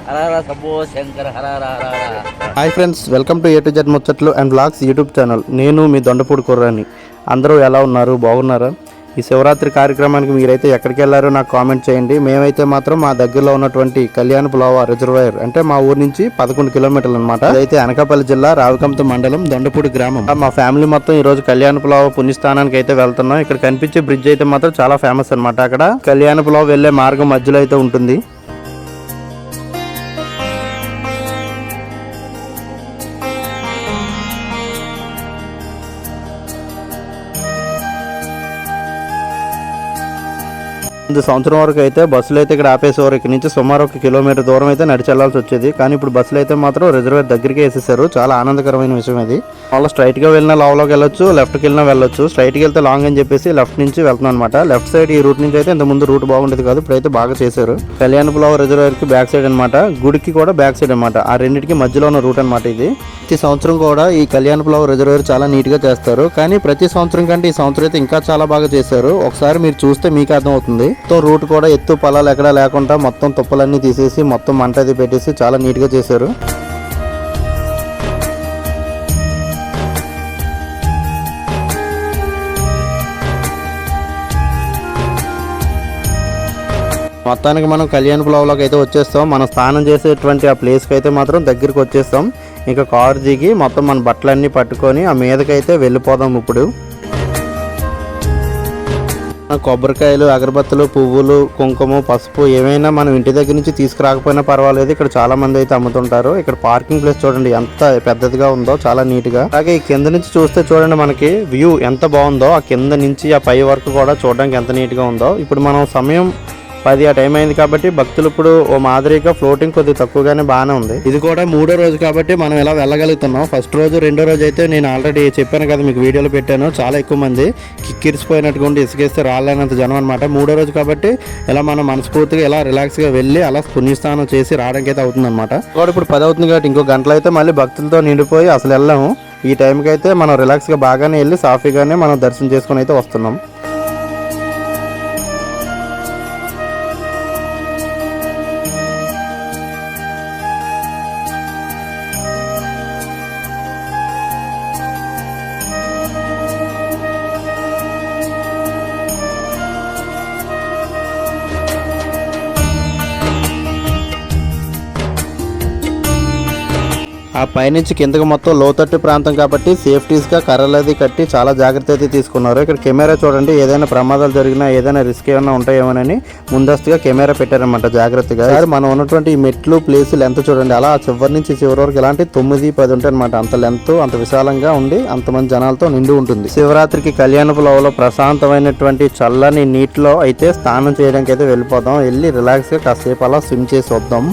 Hara Hara Shambho Shankara Hara Hara Hara Hara. Hi friends, welcome to A to Z ముచ్చట్లు and vlogs YouTube channel. నేను మీ దొండపూడి కుర్రాని. అందరూ ఎలా ఉన్నారు, బాగున్నారా? ఈ శివరాత్రి కార్యక్రమానికి మీరైతే ఎక్కడికి వెళ్ళారో నాకు కామెంట్ చేయండి. మేమైతే మాత్రం మా దగ్గరలో ఉన్నటువంటి కళ్యాణపులావ రిజర్వాయర్ అంటే మా ఊరు నుంచి 11 కిలోమీటర్లు అనమాట. అదైతే అనకాపల్లి జిల్లా రావికంత మండలం దొండపూడి గ్రామం. మా ఫ్యామిలీ మొత్తం ఈ రోజు కళ్యాణపులావ పుణ్యస్థానానికి అయితే వెళ్తున్నాం. ఇక్కడ కనిపించే బ్రిడ్జ్ అయితే మాత్రం చాలా ఫేమస్ అనమాట. అక్కడ కళ్యాణపులావ వెళ్లే మార్గం మధ్యలో అయితే ఉంటుంది. సంవత్సరం వరకు అయితే బస్సులు అయితే ఇక్కడ ఆపేసేవారు. ఇక్కడ నుంచి సుమారు 1 కిలోమీటర్ దూరం అయితే నడిచి వెళ్లాల్సి వచ్చేది. కానీ ఇప్పుడు బస్సులు అయితే మాత్రం రిజర్వేర్ దగ్గరికి వేసేసారు. చాలా ఆనందకరమైన విషయం ఇది. వాళ్ళ స్ట్రైట్ గా వెళ్ళినా లావ్లోకి వెళ్ళొచ్చు, లెఫ్ట్ కి వెళ్ళినా వెళ్ళొచ్చు. స్ట్రైట్ కి వెళ్తే లాంగ్ అని చెప్పేసి లెఫ్ట్ నుంచి వెళ్తున్నాం అనమాట. లెఫ్ట్ సైడ్ ఈ రూట్ నుంచి అయితే ఇంత ముందు రూట్ బాగుండేది కాదు, ఇప్పుడైతే బాగా చేశారు. కళ్యాణపులావ రిజర్వేర్ కి బ్యాక్ సైడ్ అనమాట, గుడికి కూడా బ్యాక్ సైడ్ అనమాట. ఆ రెండింటికి మధ్యలో ఉన్న రూట్ అనమాట ఇది. ప్రతి సంవత్సరం కూడా ఈ కళ్యాణపులావ రిజర్వేర్ చాలా నీట్ గా చేస్తారు. కానీ ప్రతి సంవత్సరం కంటే ఈ సంవత్సరం అయితే ఇంకా చాలా బాగా చేశారు. ఒకసారి మీరు చూస్తే మీకు అర్థం అవుతుంది. రూట్ కూడా ఎత్తు పొలాలు ఎక్కడా లేకుండా మొత్తం తుప్పలన్నీ తీసేసి మొత్తం మంట అది పెట్టేసి చాలా నీట్ గా చేశారు. మొత్తానికి మనం కళ్యాణపులావలోకి అయితే వచ్చేస్తాం. మనం స్నానం చేసేటువంటి ఆ ప్లేస్కి అయితే మాత్రం దగ్గరికి వచ్చేస్తాం. ఇంకా కారు దిగి మొత్తం మన బట్టలన్నీ పట్టుకొని ఆ మీదకైతే వెళ్ళిపోదాం. ఇప్పుడు కొబ్బరికాయలు, అగరబత్తులు, పువ్వులు, కుంకుమ, పసుపు ఏమైనా మనం ఇంటి దగ్గర నుంచి తీసుకురాకపోయినా పర్వాలేదు. ఇక్కడ చాలా మంది అయితే అమ్ముతుంటారు. ఇక్కడ పార్కింగ్ ప్లేస్ చూడండి ఎంత పెద్దదిగా ఉందో, చాలా నీట్ గా. అలాగే ఈ కింద నుంచి చూస్తే చూడండి మనకి వ్యూ ఎంత బాగుందో. ఆ కింద నుంచి ఆ పై వరకు కూడా చూడడానికి ఎంత నీట్ గా ఉందో. ఇప్పుడు మనం సమయం 10 ఆ టైం అయింది కాబట్టి భక్తులు ఇప్పుడు ఓ మాదిరిగా ఫ్లోటింగ్ కొద్దిగా తక్కువగానే బాగానే ఉంది. ఇది కూడా 3వ రోజు కాబట్టి మనం ఇలా వెళ్ళగలుగుతున్నాం. ఫస్ట్ రోజు 2వ రోజు అయితే నేను ఆల్రెడీ చెప్పాను కదా, మీకు వీడియోలో పెట్టాను. చాలా ఎక్కువ మంది కిక్కిరిసిపోయినట్టుగా ఉండి ఇసుకేస్తే రాలేనంత జనం అనమాట. 3వ రోజు కాబట్టి ఇలా మనం మనస్ఫూర్తిగా ఇలా రిలాక్స్ గా వెళ్ళి అలా పుణ్యస్నానం చేసి రావడానికి అయితే అవుతుంది అనమాట. ఇప్పుడు 10 అవుతుంది కాబట్టి ఇంకో గంటలు అయితే మళ్ళీ భక్తులతో నిండిపోయి అసలు వెళ్ళాము. ఈ టైంకి అయితే మనం రిలాక్స్ గా బాగానే వెళ్ళి సాఫీగానే మనం దర్శనం చేసుకుని అయితే వస్తున్నాం. ఆ పైనుంచి కిందకి మొత్తం లోతట్టు ప్రాంతం కాబట్టి సేఫ్టీస్గా కర్రలది కట్టి చాలా జాగ్రత్త అయితే తీసుకున్నారు. ఇక్కడ కెమెరా చూడండి, ఏదైనా ప్రమాదాలు జరిగినా ఏదైనా రిస్క్ ఏమైనా ఉంటాయేమోనని ముందస్తుగా కెమెరా పెట్టారనమాట జాగ్రత్తగా. మనం ఉన్నటువంటి ఈ మెట్లు ప్లేస్ లెంత్ చూడండి, అలా చివరి నుంచి చివరి వరకు ఇలాంటి 9-10 ఉంటాయి అనమాట. అంత లెంత్ అంత విశాలంగా ఉండి అంతమంది జనాలతో నిండి ఉంటుంది. శివరాత్రికి కళ్యాణపులావలో ప్రశాంతమైనటువంటి చల్లని నీటిలో అయితే స్నానం చేయడానికి అయితే వెళ్ళిపోదాం. వెళ్ళి రిలాక్స్గా కాసేపు అలా స్విమ్ చేసి వద్దాం.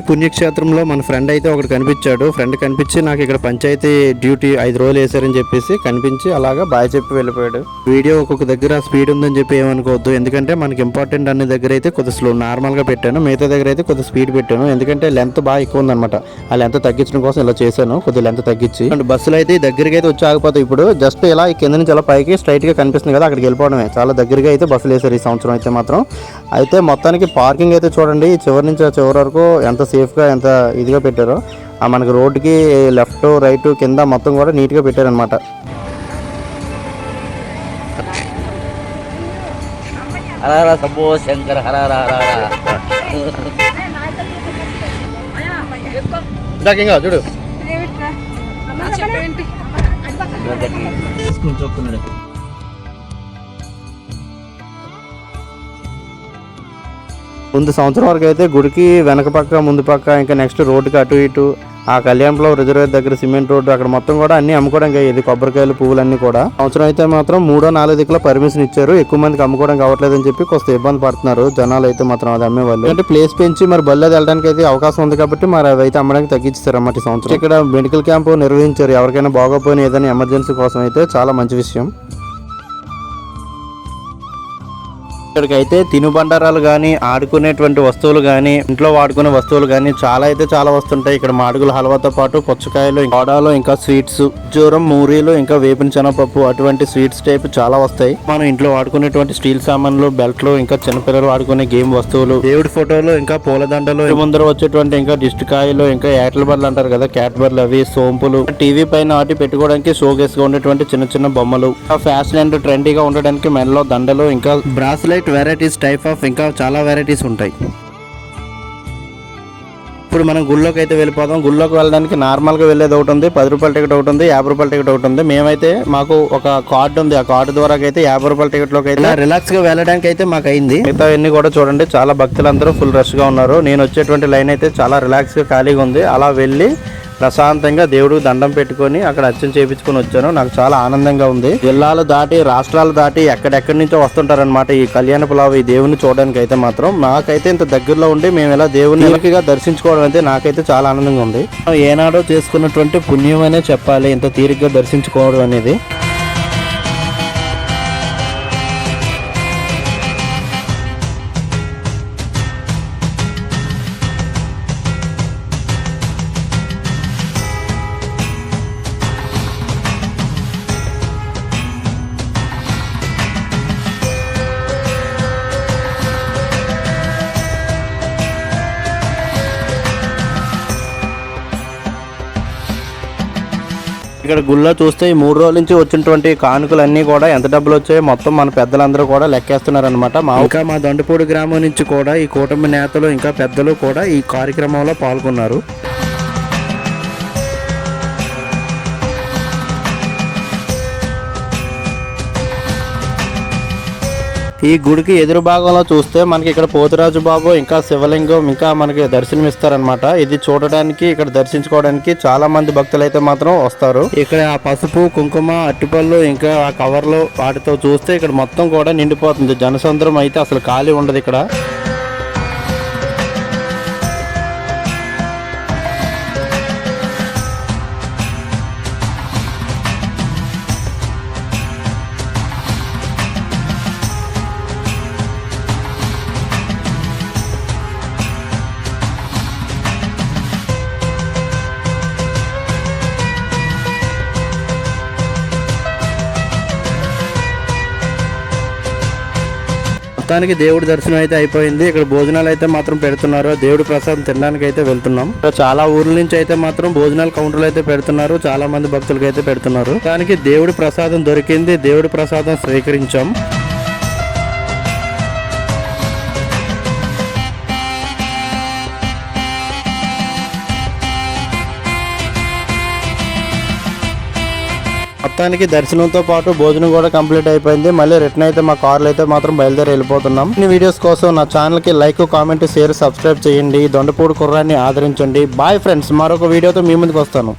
పుణ్యక్షేత్రంలో మన ఫ్రెండ్ అయితే ఒకటి కనిపించాడు. ఫ్రెండ్ కనిపించి నాకు ఇక్కడ పంచాయతీ డ్యూటీ 5 రోజులు వేసారని చెప్పేసి కనిపించి అలాగా బాయ్ చెప్పి వెళ్ళిపోయాడు. వీడియో ఒక్కొక్క దగ్గర స్పీడ్ ఉందని చెప్పి ఏమనుకోవద్దు, ఎందుకంటే మనకి ఇంపార్టెంట్ అనే దగ్గర అయితే కొద్ది స్లో నార్మల్ గా పెట్టాను, మిగతా దగ్గర అయితే కొద్ది స్పీడ్ పెట్టాను. ఎందుకంటే లెంత్ బాగా ఎక్కువ ఉందన్నమాట. ఆ లెంత్ తగ్గించడం కోసం ఇలా చేశాను, కొద్ది లెంత్ తగ్గించి. అండ్ బస్సులు అయితే దగ్గరికి అయితే వచ్చి ఆగిపోతాయి. ఇప్పుడు జస్ట్ ఇలా ఈ కింద నుంచి అలా పైకి స్ట్రైట్ గా కనిపిస్తుంది కదా, అక్కడికి వెళ్ళిపోవడమే. చాలా దగ్గరగా అయితే బస్సులు వేసారు ఈ సంవత్సరం అయితే మాత్రం. అయితే మొత్తానికి పార్కింగ్ అయితే చూడండి, చివరి నుంచి చివరి వరకు ఎంత సేఫ్గా ఎంత ఇదిగా పెట్టారో. మనకి రోడ్డుకి లెఫ్ట్ రైట్ కింద మొత్తం కూడా నీట్గా పెట్టారనమాట. హర శంభో శంకర హర చూడు ముందు సంవత్సరం వరకు అయితే గుడికి వెనక పక్క ముందు పక్క ఇంకా నెక్స్ట్ రోడ్డుకి అటు ఇటు ఆ కళ్యాణంలో రిజర్వేర్ దగ్గర సిమెంట్ రోడ్డు అక్కడ మొత్తం కూడా అన్ని అమ్ముకోవడానికి అయ్యేది, కొబ్బరికాయలు పువ్వులన్నీ కూడా. సంవత్సరం అయితే మాత్రం 3-4 దిక్కుల పర్మిషన్ ఇచ్చారు. ఎక్కువ మందికి అమ్ముకోవడం కావట్లేదని చెప్పి కొంత ఇబ్బంది పడుతున్నారు జనాలు అయితే మాత్రం అది అమ్మేవాళ్ళు. అంటే ప్లేస్ పెంచి మరి బళ్ళు వెళ్ళడానికి అయితే అవకాశం ఉంది కాబట్టి మరి అవి అయితే అమ్మడానికి తగ్గించారు అన్నమాట ఈ సంవత్సరం. ఇక్కడ మెడికల్ క్యాంపు నిర్వహించారు, ఎవరికైనా బాగోపోయిన ఏదైనా ఎమర్జెన్సీ కోసం అయితే చాలా మంచి విషయం. ఇక్కడికైతే తినుబండారాలు కానీ ఆడుకునేటువంటి వస్తువులు కానీ ఇంట్లో వాడుకునే వస్తువులు కానీ చాలా అయితే చాలా వస్తుంటాయి. ఇక్కడ మాడుగుల హల్వాతో పాటు పుచ్చకాయలు, గోడాలు, ఇంకా స్వీట్స్, జూరం, మూరీలు, ఇంకా వేపిన శనగపప్పు అటువంటి స్వీట్స్ టైప్ చాలా వస్తాయి. మనం ఇంట్లో వాడుకునేటువంటి స్టీల్ సామాన్లు, బెల్ట్లు, ఇంకా చిన్నపిల్లలు వాడుకునే గేమ్ వస్తువులు, దేవుడి ఫోటోలు, ఇంకా పూలదండలు, ముందర వచ్చేటువంటి ఇంకా దిష్టి కాయలు, ఇంకా యాటల బర్లు అంటారు కదా క్యాట్ బర్లు, అవి సోంపులు, టీవీ పైన ఆటి పెట్టుకోవడానికి షోకేస్ గా ఉండేటువంటి చిన్న చిన్న బొమ్మలు, ఫ్యాషన్ అండ్ ట్రెండీగా ఉండడానికి మెడలో దండలు, ఇంకా బ్రాస్లైట్ వెరైటీస్ టైప్ ఆఫ్ ఇంకా చాలా వెరైటీస్ ఉంటాయి. ఇప్పుడు మనం గుళ్ళోకి అయితే వెళ్ళిపోదాం. గుళ్ళోకి వెళ్ళడానికి నార్మల్గా వెళ్ళేది ఒకటి ఉంది, 10 రూపాయల టికెట్ ఒకటి ఉంది, 50 రూపాయల టికెట్ ఒకటి ఉంది. మేమైతే మాకు ఒక కార్డు ఉంది, ఆ కార్డు ద్వారా అయితే 50 రూపాయల టికెట్లోకి అయితే రిలాక్స్గా వెళ్ళడానికి అయితే మాకు అయింది. మిగతా అన్ని కూడా చూడండి, చాలా భక్తులందరూ ఫుల్ రష్గా ఉన్నారు. నేను వచ్చేటువంటి లైన్ అయితే చాలా రిలాక్స్గా ఖాళీగా ఉంది. అలా వెళ్ళి ప్రశాంతంగా దేవుడికి దండం పెట్టుకొని అక్కడ అర్చన చేయించుకొని వచ్చాను. నాకు చాలా ఆనందంగా ఉంది. జిల్లాలు దాటి రాష్ట్రాలు దాటి ఎక్కడెక్కడి నుంచో వస్తుంటారనమాట ఈ కళ్యాణపులావు ఈ దేవుని చూడడానికి అయితే మాత్రం. నాకైతే ఇంత దగ్గరలో ఉండి మేము ఇలా దేవుని ఎలకిగా దర్శించుకోవడం అయితే నాకైతే చాలా ఆనందంగా ఉంది. ఏనాడో చేసుకున్నటువంటి పుణ్యం అనే చెప్పాలి ఇంత తీరిగ్గా దర్శించుకోవడం అనేది. ఇక్కడ గుళ్ళో చూస్తే ఈ 3 రోజుల నుంచి వచ్చినటువంటి కానుకలన్నీ కూడా ఎంత డబ్బులు వచ్చాయో మొత్తం మన పెద్దలందరూ కూడా లెక్కేస్తున్నారనమాట. ఇంకా మా దండుపూడి గ్రామం నుంచి కూడా ఈ కూటమి నేతలు ఇంకా పెద్దలు కూడా ఈ కార్యక్రమంలో పాల్గొన్నారు. ఈ గుడికి ఎదురు భాగంలో చూస్తే మనకి ఇక్కడ పోతురాజు బాబు ఇంకా శివలింగం ఇంకా మనకి దర్శనం ఇస్తారనమాట. ఇది చూడడానికి ఇక్కడ దర్శించుకోవడానికి చాలా మంది భక్తులు అయితే మాత్రం వస్తారు. ఇక్కడ ఆ పసుపు, కుంకుమ, అట్టిపళ్ళు ఇంకా ఆ కవర్లు వాటితో చూస్తే ఇక్కడ మొత్తం కూడా నిండిపోతుంది. జనసంద్రం అయితే అసలు ఖాళీ ఉండదు ఇక్కడ. మొత్తానికి దేవుడి దర్శనం అయితే అయిపోయింది. ఇక్కడ భోజనాలు అయితే మాత్రం పెడుతున్నారు. దేవుడి ప్రసాదం తినడానికి అయితే వెళ్తున్నాం. చాలా ఊర్ల నుంచి అయితే మాత్రం భోజనాల కౌంటర్లు అయితే పెడుతున్నారు. చాలా మంది భక్తులకి అయితే పెడుతున్నారు. దానికి దేవుడి ప్రసాదం దొరికింది, దేవుడి ప్రసాదం స్వీకరించాం. మొత్తానికి దర్శనంతో పాటు భోజనం కూడా కంప్లీట్ అయిపోయింది. మళ్ళీ రిటర్న్ అయితే మా కార్లు అయితే మాత్రం బయలుదేరి వెళ్ళిపోతున్నాం. ఈ వీడియోస్ కోసం నా ఛానల్ కి లైక్, కామెంట్, షేర్, సబ్స్క్రైబ్ చేయండి. దొండపూడి కుర్రాన్ని ఆదరించండి. బాయ్ ఫ్రెండ్స్, మరొక వీడియోతో మీ ముందుకు వస్తాను.